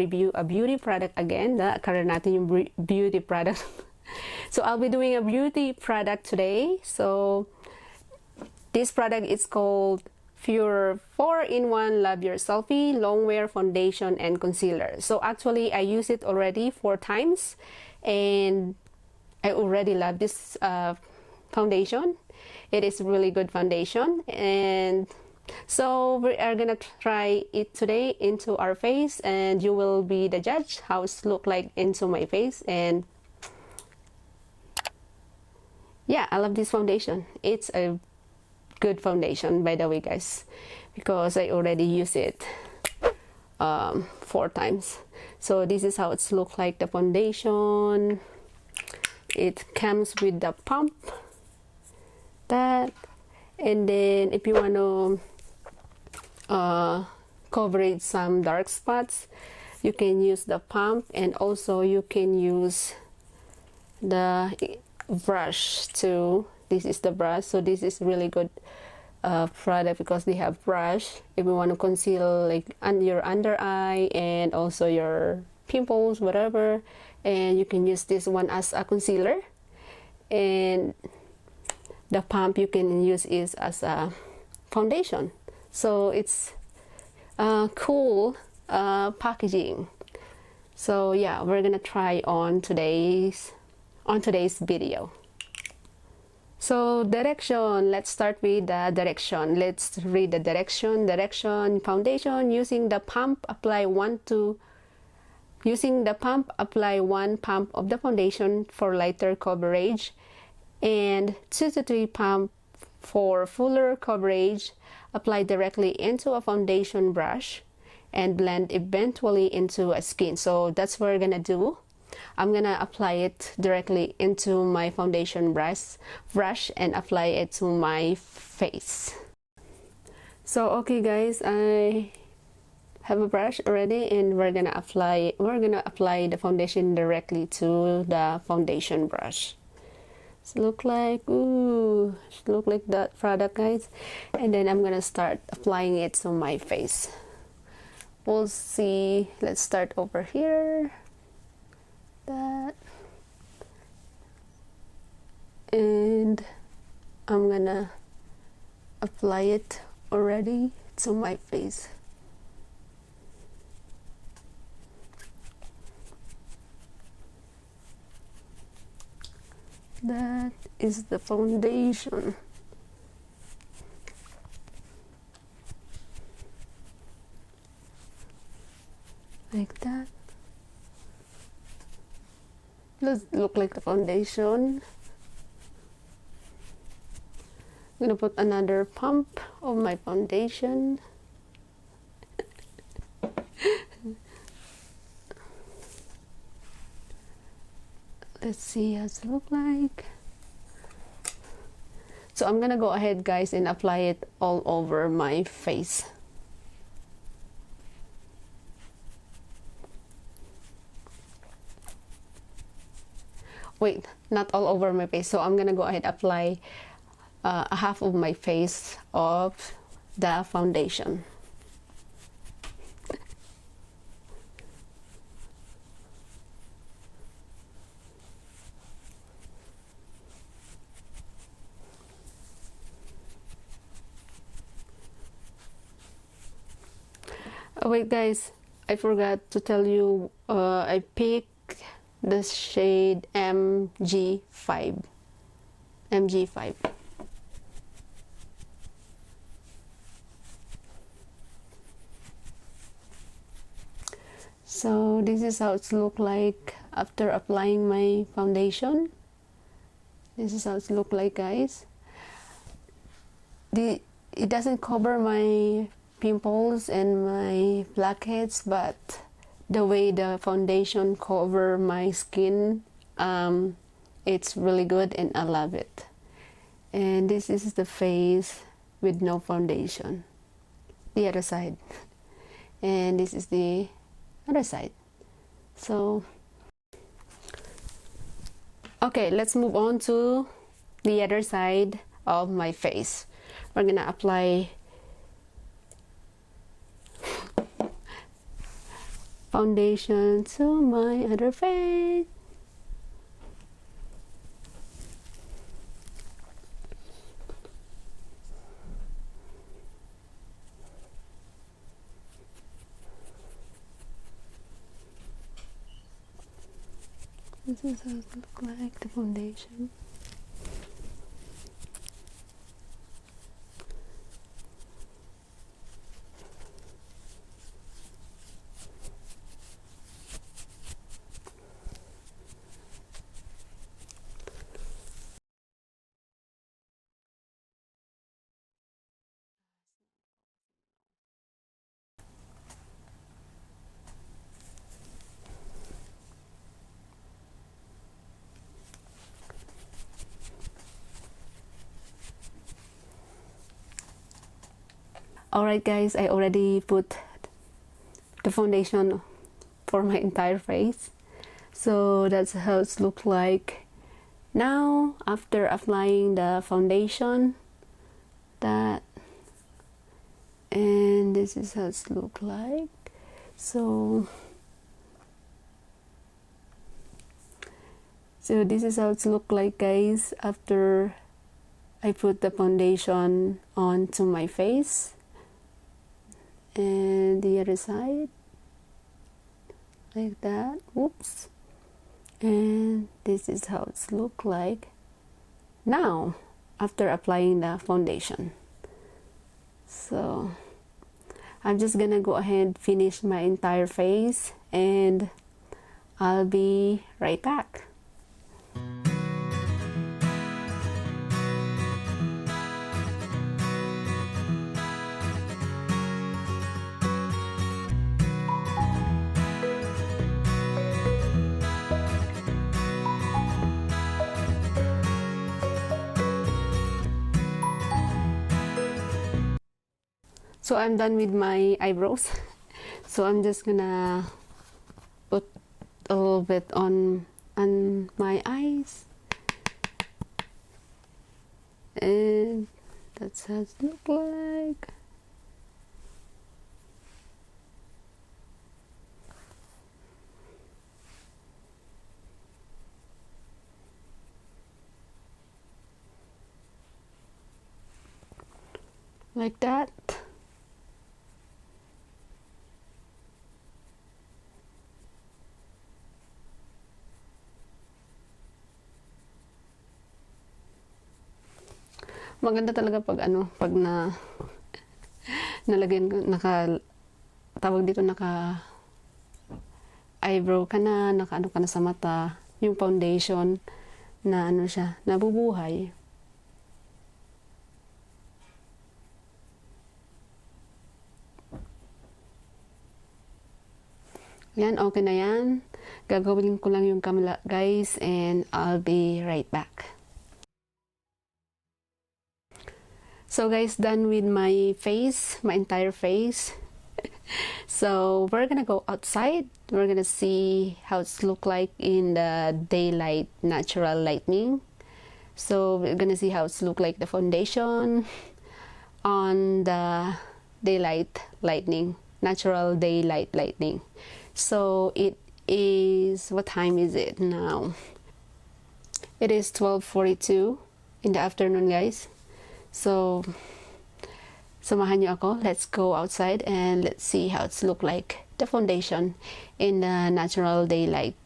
review a beauty product again. Karoon natin yung beauty product. So I'll be doing a beauty product today. So this product is called PUR 4-in-1 Love Your Selfie Long Wear Foundation and Concealer. So actually I use it already 4 times and I already love this foundation. It is really good foundation, and so we are gonna try it today into our face, and you will be the judge how it look like into my face. And yeah, I love this foundation. It's a good foundation, by the way, guys, because I already use it 4 times. So this is how it's look like, the foundation. It comes with the pump, that, and then if you want to cover some dark spots, you can use the pump, and also you can use the brush too. This is the brush, so this is really good product because they have brush if you want to conceal like your under eye and also your pimples, whatever, and you can use this one as a concealer, and the pump you can use is as a foundation. So it's cool packaging. So yeah, we're gonna try on today's video. So direction, let's start with the direction. Let's read the direction. Foundation, using the pump apply 1 pump of the foundation for lighter coverage, and 2 to 3 pump for fuller coverage. Apply directly into a foundation brush and blend eventually into a skin. So that's what we're gonna do. I'm gonna apply it directly into my foundation brush and apply it to my face. So okay guys, I have a brush already, and we're gonna apply the foundation directly to the foundation brush. So look like that product, guys, and then I'm gonna start applying it to my face. We'll see. Let's start over here, that, and I'm gonna apply it already to my face. That is the foundation. Like that. Let's look like the foundation. I'm gonna put another pump of my foundation. Let's see how it look like. So I'm gonna go ahead, guys, and apply it all over my face. Wait, not all over my face. So I'm gonna go ahead and apply a half of my face of the foundation. Oh wait guys, I forgot to tell you, I picked the shade MG5. So this is how it's look like after applying my foundation. This is how it's look like, guys. It doesn't cover my pimples and my blackheads, but the way the foundation cover my skin, it's really good and I love it. And this is the face with no foundation, the other side, and this is the other side. So okay, let's move on to the other side of my face. We're gonna apply foundation to my other face. This is how it looks like, the foundation. Alright guys, I already put the foundation for my entire face. So that's how it looks like now after applying the foundation. And this is how it looks like. So this is how it looks like, guys, after I put the foundation onto my face. And the other side, like that. Oops. And this is how it looks like now after applying the foundation. So I'm just gonna go ahead and finish my entire face, and I'll be right back. So I'm done with my eyebrows. So I'm just gonna put a little bit on my eyes, and that's how it looks like. Like that. Maganda talaga pag nalagyan ko, tawag dito, naka eyebrow ka na, naka ka na sa mata, yung foundation na siya, nabubuhay. Yan, okay na yan. Gagawin ko lang yung kamala, guys, and I'll be right back. So guys, done with my face, my entire face. So we're gonna go outside. We're gonna see how it's look like in the daylight, natural lighting. So we're gonna see how it's look like the foundation on the daylight lighting, natural daylight lighting. So it is, what time is it now? It is 12:42 in the afternoon, guys. So samahan niyo ako. Let's go outside and let's see how it's look like, the foundation in the natural daylight.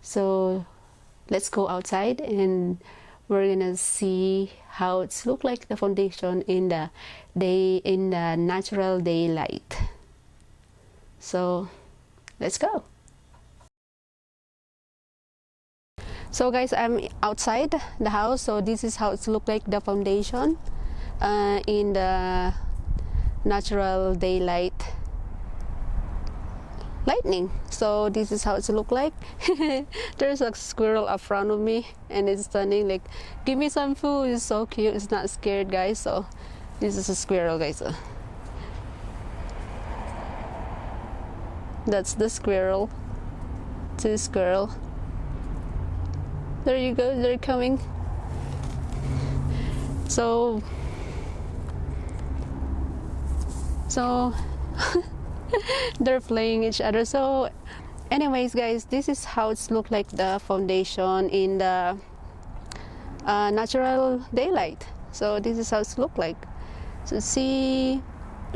So let's go outside and we're gonna see how it's look like, the foundation in the natural daylight. So let's go. So guys, I'm outside the house. So this is how it look like, the foundation in the natural daylight lightning. So this is how it look like. There's a squirrel up front of me and it's standing like, give me some food. It's so cute. It's not scared, guys. So this is a squirrel, guys. That's the squirrel. Two squirrel. There you go, they're coming. So So they're playing each other. So anyways guys, this is how it's look like the foundation in the natural daylight. So this is how it's look like. So see,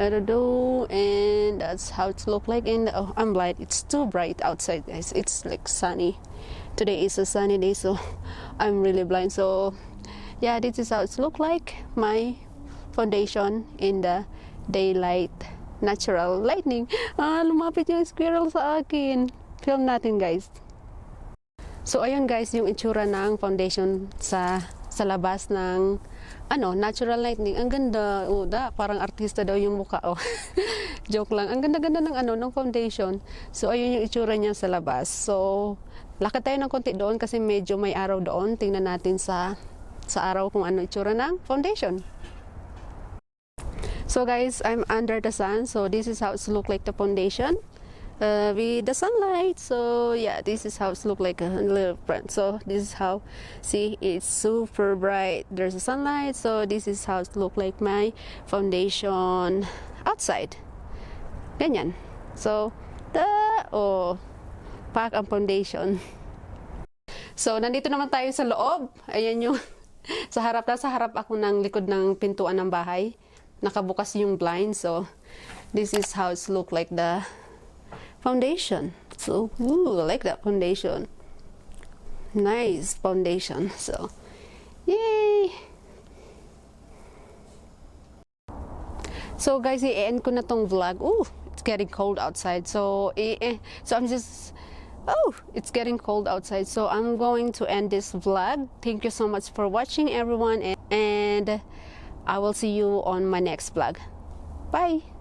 and that's how it look like in the, oh, I'm blind, it's too bright outside guys, it's like sunny. Today is a sunny day, so I'm really blind. So yeah, this is how it look like, my foundation in the daylight, natural lighting. Lumapit yung squirrel sa akin. Film natin guys. So ayun guys, yung itsura ng foundation sa labas ng natural lighting. Ang ganda. Parang artista daw yung mukha. Joke lang. Ang ganda-ganda ng foundation. So ayun yung itsura niya sa labas. So lakad tayo ng konti doon kasi medyo may araw doon. Tingnan natin sa araw kung ano itsura ng foundation. So guys, I'm under the sun. So this is how it look like the foundation with the sunlight. So yeah, this is how it look like a little front. So this is how, see, it's super bright. There's a sunlight. So this is how it look like my foundation outside. Ganyan. So pack ang foundation. So nandito naman tayo sa loob. Ayan yung sa harap ako ng likod ng pintuan ng bahay. Nakabukas yung blind. So this is how it look like the foundation. So I like that foundation. Nice foundation. So yay. So guys, i-end ko na tong vlog. It's getting cold outside. So it's getting cold outside. So I'm going to end this vlog. Thank you so much for watching everyone, and I will see you on my next vlog. Bye.